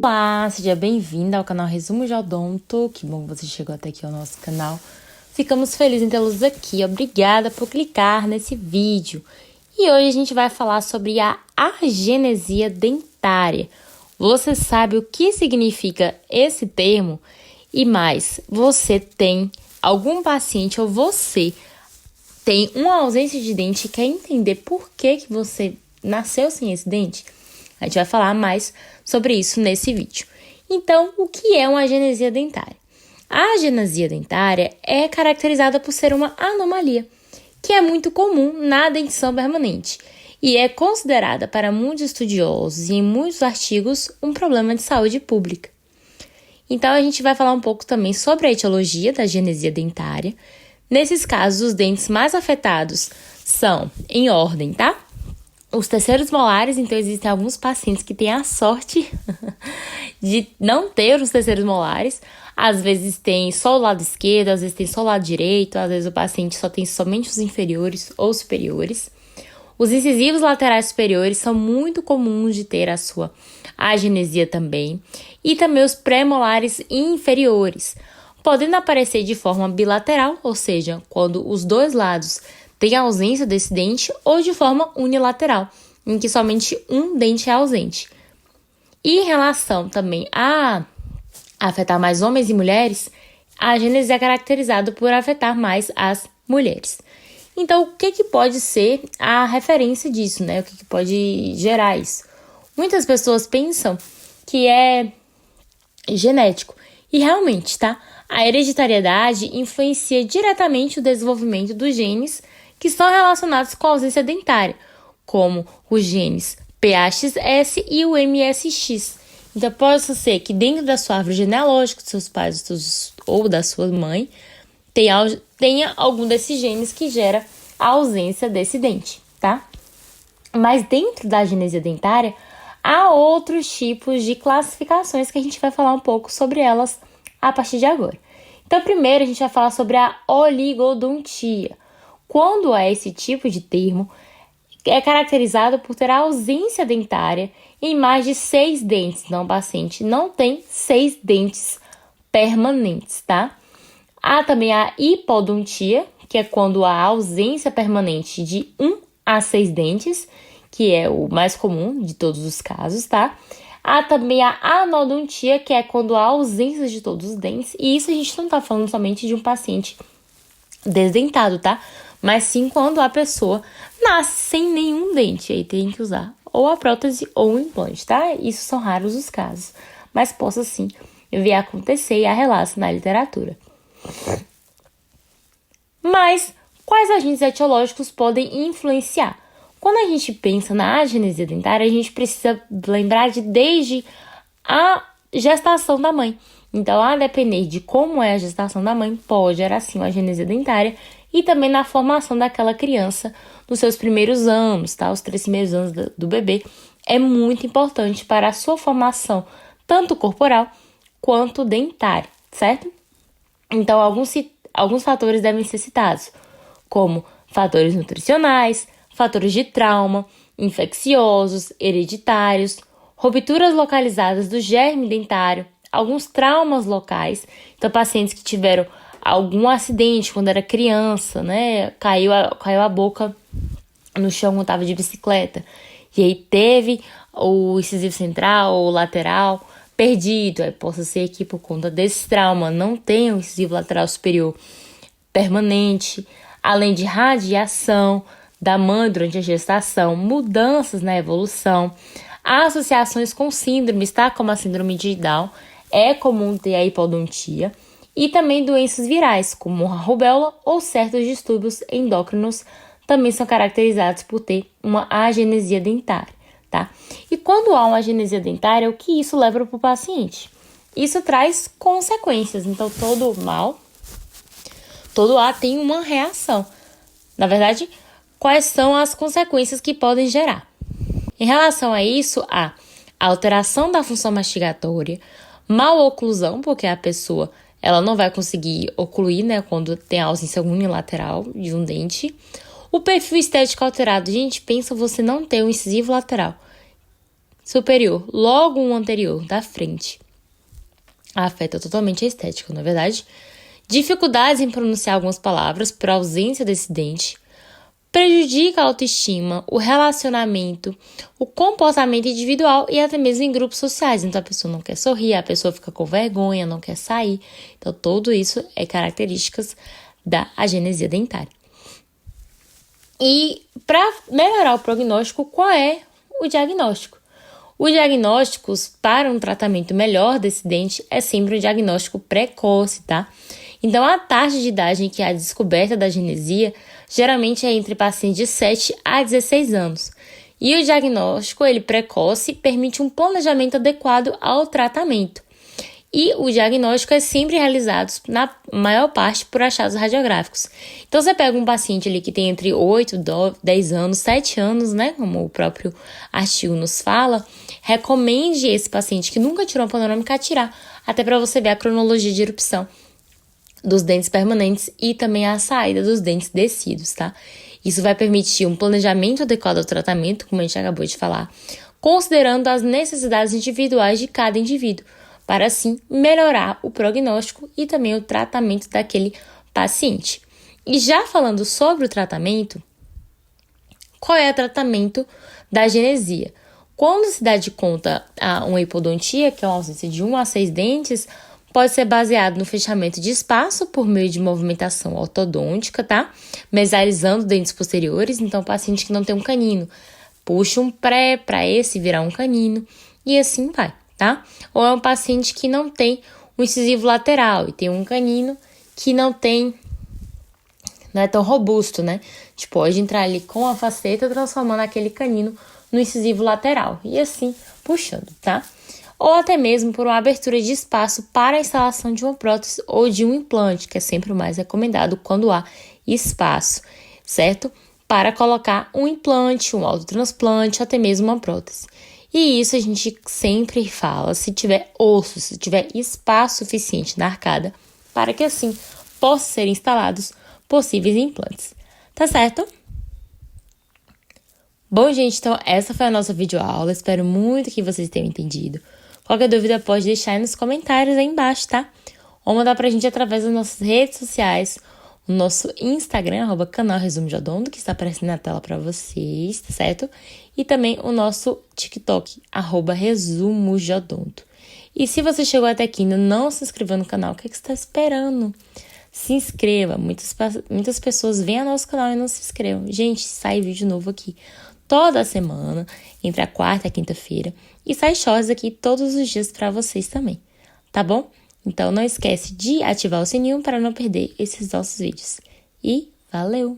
Olá, seja bem-vinda ao canal Resumo de Odonto. Que bom que você chegou até aqui ao nosso canal. Ficamos felizes em tê-los aqui. Obrigada por clicar nesse vídeo. E hoje a gente vai falar sobre a agenesia dentária. Você sabe o que significa esse termo? E mais, você tem algum paciente ou você tem uma ausência de dente e quer entender por que você nasceu sem esse dente? A gente vai falar mais sobre isso nesse vídeo. Então, o que é uma agenesia dentária? A agenesia dentária é caracterizada por ser uma anomalia, que é muito comum na dentição permanente e é considerada para muitos estudiosos e em muitos artigos um problema de saúde pública. Então, a gente vai falar um pouco também sobre a etiologia da agenesia dentária. Nesses casos, os dentes mais afetados são em ordem, tá? Os terceiros molares, então existem alguns pacientes que têm a sorte de não ter os terceiros molares. Às vezes tem só o lado esquerdo, às vezes tem só o lado direito, às vezes o paciente só tem somente os inferiores ou superiores. Os incisivos laterais superiores são muito comuns de ter a sua agenesia também. E também os pré-molares inferiores, podendo aparecer de forma bilateral, ou seja, quando os dois lados tem ausência desse dente, ou de forma unilateral, em que somente um dente é ausente. E em relação também a afetar mais homens e mulheres, a agenesia é caracterizada por afetar mais as mulheres. Então, o que pode ser a referência disso, né? O que pode gerar isso? Muitas pessoas pensam que é genético. E realmente, tá? A hereditariedade influencia diretamente o desenvolvimento dos genes que estão relacionados com a ausência dentária, como os genes PAXS e o MSX. Então, pode ser que dentro da sua árvore genealógica, dos seus pais ou da sua mãe, tenha algum desses genes que gera a ausência desse dente, tá? Mas dentro da agenesia dentária, há outros tipos de classificações que a gente vai falar um pouco sobre elas a partir de agora. Então, primeiro a gente vai falar sobre a oligodontia. Quando é esse tipo de termo, é caracterizado por ter a ausência dentária em mais de 6 dentes. Então, o paciente não tem 6 dentes permanentes, tá? Há também a hipodontia, que é quando há ausência permanente de 1 a 6 dentes, que é o mais comum de todos os casos, tá? Há também a anodontia, que é quando há ausência de todos os dentes. E isso a gente não tá falando somente de um paciente desdentado, tá? Mas sim quando a pessoa nasce sem nenhum dente. Aí tem que usar ou a prótese ou o implante, tá? Isso são raros os casos. Mas possa sim vir a acontecer e há relatos na literatura. Mas quais agentes etiológicos podem influenciar? Quando a gente pensa na agenesia dentária, a gente precisa lembrar de desde a gestação da mãe. Então, a depender de como é a gestação da mãe, pode gerar sim uma agenesia dentária e também na formação daquela criança nos seus primeiros anos, tá? Os 3 primeiros anos do bebê é muito importante para a sua formação, tanto corporal quanto dentária, certo? Então, alguns fatores devem ser citados, como fatores nutricionais, fatores de trauma, infecciosos, hereditários, rupturas localizadas do germe dentário, alguns traumas locais. Então, pacientes que tiveram algum acidente quando era criança, né? Caiu a boca no chão quando estava de bicicleta. E aí teve o incisivo central ou lateral perdido. Aí possa ser que por conta desse trauma não tenha o incisivo lateral superior permanente. Além de radiação da mãe durante a gestação, mudanças na evolução, associações com síndromes, tá? Como a síndrome de Down, é comum ter a hipodontia, e também doenças virais, como a rubéola ou certos distúrbios endócrinos, também são caracterizados por ter uma agenesia dentária, tá? E quando há uma agenesia dentária, o que isso leva para o paciente? Isso traz consequências, então todo A tem uma reação. Na verdade, quais são as consequências que podem gerar? Em relação a isso, há alteração da função mastigatória, maloclusão, porque a pessoa ela não vai conseguir ocluir, né, quando tem ausência unilateral de um dente. O perfil estético alterado, gente, pensa você não ter um incisivo lateral. superior, logo um anterior, da frente. Afeta totalmente a estética, não é verdade? Dificuldades em pronunciar algumas palavras por ausência desse dente. Prejudica a autoestima, o relacionamento, o comportamento individual e até mesmo em grupos sociais. Então, a pessoa não quer sorrir, a pessoa fica com vergonha, não quer sair. Então, tudo isso é características da agenesia dentária. E para melhorar o prognóstico, qual é o diagnóstico? Os diagnósticos para um tratamento melhor desse dente é sempre um diagnóstico precoce, tá? Então, a taxa de idade em que há descoberta da agenesia geralmente é entre pacientes de 7 a 16 anos. E o diagnóstico precoce permite um planejamento adequado ao tratamento. E o diagnóstico é sempre realizado, na maior parte, por achados radiográficos. Então, você pega um paciente ali que tem entre 8, 10 anos, 7 anos, né? Como o próprio artigo nos fala, recomende esse paciente que nunca tirou uma panorâmica a tirar, até para você ver a cronologia de erupção dos dentes permanentes e também a saída dos dentes descidos, tá? Isso vai permitir um planejamento adequado ao tratamento, como a gente acabou de falar, considerando as necessidades individuais de cada indivíduo, para assim melhorar o prognóstico e também o tratamento daquele paciente. E já falando sobre o tratamento, qual é o tratamento da agenesia? Quando se dá de conta a uma hipodontia, que é uma ausência de 1 a 6 dentes, pode ser baseado no fechamento de espaço por meio de movimentação ortodôntica, tá? Mesarizando dentes posteriores. Então, o paciente que não tem um canino, puxa um pré para esse virar um canino e assim vai, tá? Ou é um paciente que não tem um incisivo lateral e tem um canino que não é tão robusto, né? A gente pode entrar ali com a faceta transformando aquele canino no incisivo lateral e assim puxando, tá? Ou até mesmo por uma abertura de espaço para a instalação de uma prótese ou de um implante, que é sempre o mais recomendado quando há espaço, certo? Para colocar um implante, um autotransplante, até mesmo uma prótese. E isso a gente sempre fala se tiver osso, se tiver espaço suficiente na arcada, para que assim possam ser instalados possíveis implantes. Tá certo? Bom, gente, então essa foi a nossa videoaula. Espero muito que vocês tenham entendido. Qualquer dúvida pode deixar aí nos comentários aí embaixo, tá? Ou mandar pra gente através das nossas redes sociais, o nosso Instagram, @canal Resumo de Odonto, que está aparecendo na tela pra vocês, tá certo? E também o nosso TikTok, @Resumo de Odonto. E se você chegou até aqui e ainda não se inscreveu no canal, o que você está esperando? Se inscreva. Muitas pessoas vêm ao nosso canal e não se inscrevam. Gente, sai vídeo novo aqui toda semana, entre a quarta e a quinta-feira. E sai shorts aqui todos os dias para vocês também, tá bom? Então não esquece de ativar o sininho para não perder esses nossos vídeos. E valeu!